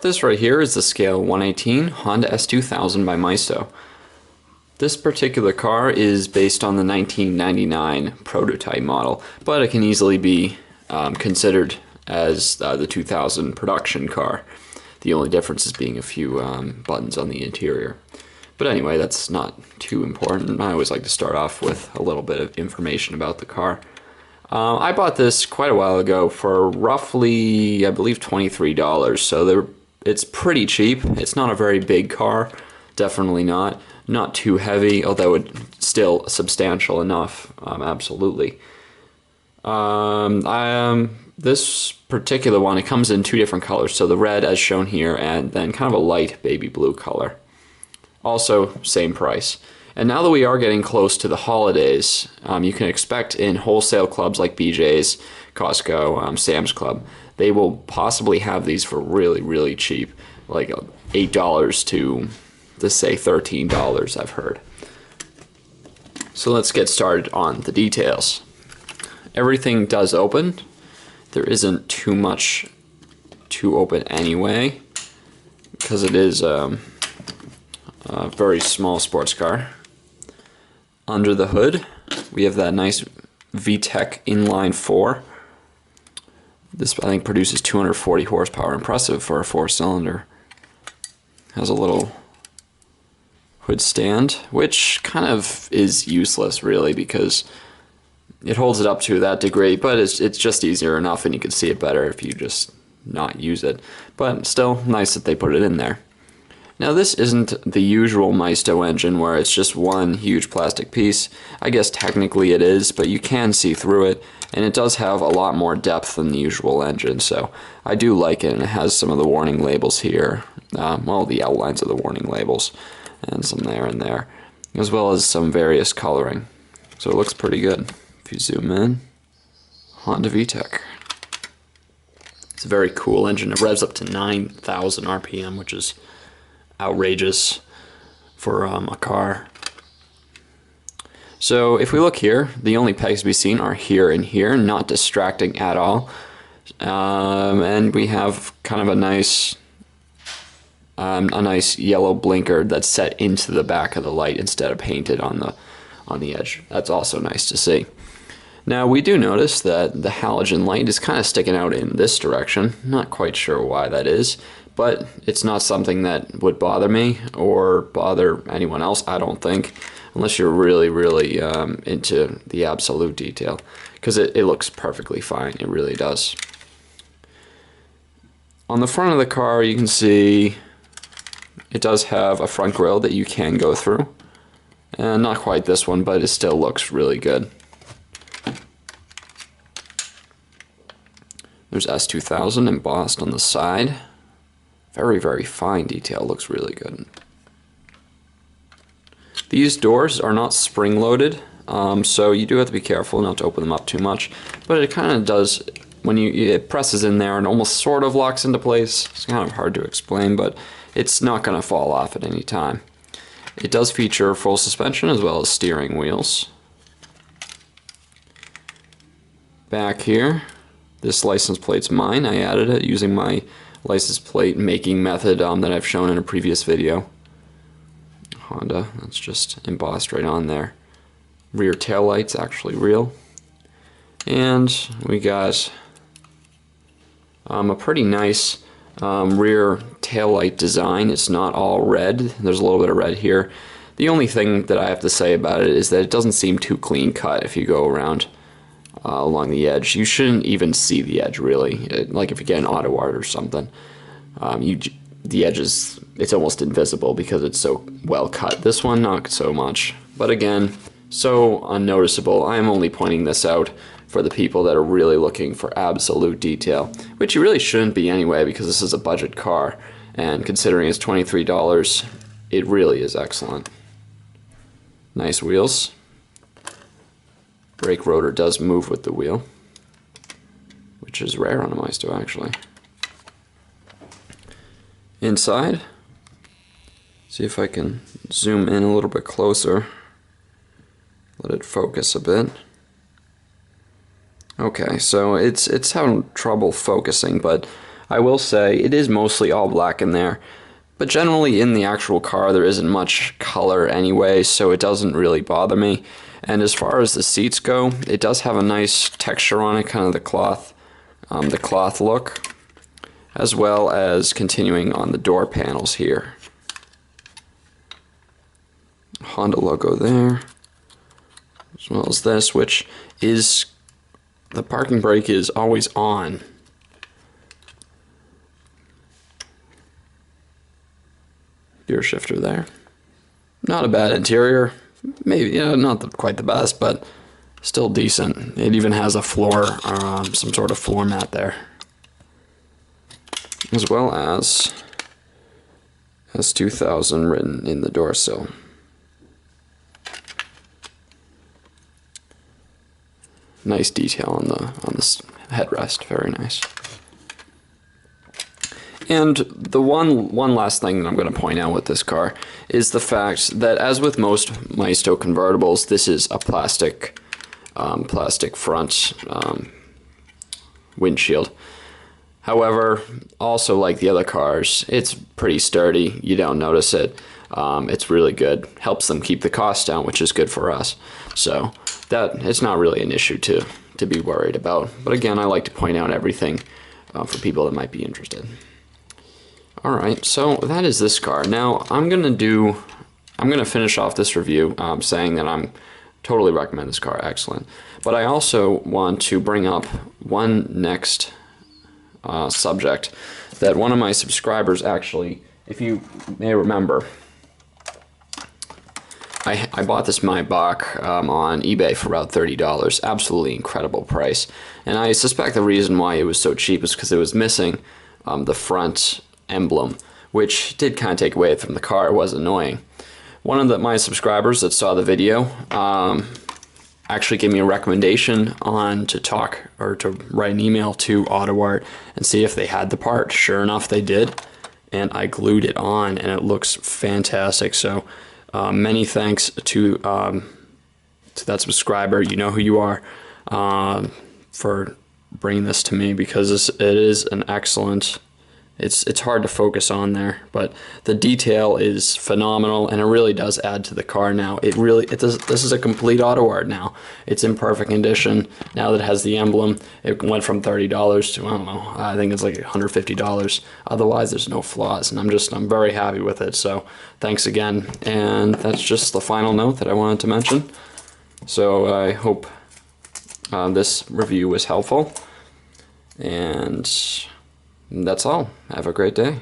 This right here is the scale 118 Honda S2000 by Maisto. This particular car is based on the 1999 prototype model, but it can easily be considered as the 2000 production car. The only difference is being a few buttons on the interior. But anyway, that's not too important. I always like to start off with a little bit of information about the car. I bought this quite a while ago for roughly, I believe, $23, so it's pretty cheap. It's not a very big car, definitely not. Not too heavy, although it's still substantial enough, absolutely. This particular one, it comes in two different colors, so the red as shown here, and then kind of a light baby blue color. Also, same price. And now that we are getting close to the holidays, you can expect in wholesale clubs like BJ's, Costco, Sam's Club, they will possibly have these for really, really cheap, like $8 to say $13, I've heard. So let's get started on the details. Everything does open. There isn't too much to open anyway, because it is a very small sports car. Under the hood, we have that nice VTEC inline 4. This, I think, produces 240 horsepower. Impressive for a 4-cylinder. Has a little hood stand, which kind of is useless, really, because it holds it up to that degree, but it's just easier enough, and you can see it better if you just not use it. But still, nice that they put it in there. Now, this isn't the usual Maisto engine where it's just one huge plastic piece. I guess technically it is, but you can see through it, and it does have a lot more depth than the usual engine, so I do like it, and it has some of the warning labels here. Well, the outlines of the warning labels, and some there and there, as well as some various coloring. So it looks pretty good. If you zoom in, Honda VTEC. It's a very cool engine. It revs up to 9,000 RPM, which is outrageous for a car. So if we look here, the only pegs to be seen are here and here, not distracting at all. And we have kind of a nice yellow blinker that's set into the back of the light instead of painted on the edge. That's also nice to see. Now, we do notice that the halogen light is kind of sticking out in this direction. Not quite sure why that is, but it's not something that would bother me or bother anyone else, I don't think, unless you're really, really into the absolute detail, because it looks perfectly fine. It really does. On the front of the car, you can see it does have a front grille that you can go through. And not quite this one, but it still looks really good. There's S2000 embossed on the side. Very, very fine detail. Looks really good. These doors are not spring-loaded, so you do have to be careful not to open them up too much. But it kind of does, when it presses in there and almost sort of locks into place. It's kind of hard to explain, but it's not going to fall off at any time. It does feature full suspension as well as steering wheels. Back here, this license plate's mine. I added it using my license plate making method that I've shown in a previous video. Honda, that's just embossed right on there. Rear taillights, actually real. And we got a pretty nice rear taillight design. It's not all red. There's a little bit of red here. The only thing that I have to say about it is that it doesn't seem too clean cut if you go around along the edge. You shouldn't even see the edge, really. Like if you get an auto art or something, the edge it's almost invisible because it's so well cut. This one, not so much. But again, so unnoticeable. I'm only pointing this out for the people that are really looking for absolute detail, which you really shouldn't be anyway, because this is a budget car, and considering it's $23, it really is excellent. Nice wheels. Brake rotor does move with the wheel, which is rare on a Maisto, actually. Inside, see if I can zoom in a little bit closer, let it focus a bit. Okay, so it's having trouble focusing, but I will say it is mostly all black in there, but generally in the actual car there isn't much color anyway, so it doesn't really bother me. And as far as the seats go, it does have a nice texture on it, kind of the cloth look, as well as continuing on the door panels here. Honda logo there, as well as this, which is, the parking brake is always on. Gear shifter there. Not a bad interior. Maybe, yeah, not quite the best, but still decent. It even has a floor, some sort of floor mat there, as well as S2000 written in the door sill. Nice detail on the headrest, very nice. And the one last thing that I'm going to point out with this car is the fact that, as with most Maisto convertibles, this is a plastic front windshield. However, also like the other cars, it's pretty sturdy. You don't notice it. It's really good. Helps them keep the cost down, which is good for us. So that it's not really an issue to be worried about. But again, I like to point out everything for people that might be interested. Alright, so that is this car. Now I'm gonna finish off this review saying that I'm totally recommend this car, excellent. But I also want to bring up one next subject that one of my subscribers actually, if you may remember, I bought this Maybach on eBay for about $30. Absolutely incredible price. And I suspect the reason why it was so cheap is because it was missing the front emblem, which did kind of take away from the car. It was annoying. One of my subscribers that saw the video actually gave me a recommendation to write an email to AutoArt and see if they had the part. Sure enough, they did, and I glued it on, and it looks fantastic. So many thanks to that subscriber. You know who you are, for bringing this to me, because it is an excellent. It's hard to focus on there, but the detail is phenomenal, and it really does add to the car now. This is a complete AutoArt now. It's in perfect condition now that it has the emblem. It went from $30 to, I don't know, I think it's like $150. Otherwise, there's no flaws, and I'm very happy with it. So thanks again, and that's just the final note that I wanted to mention. So I hope this review was helpful, and that's all. Have a great day.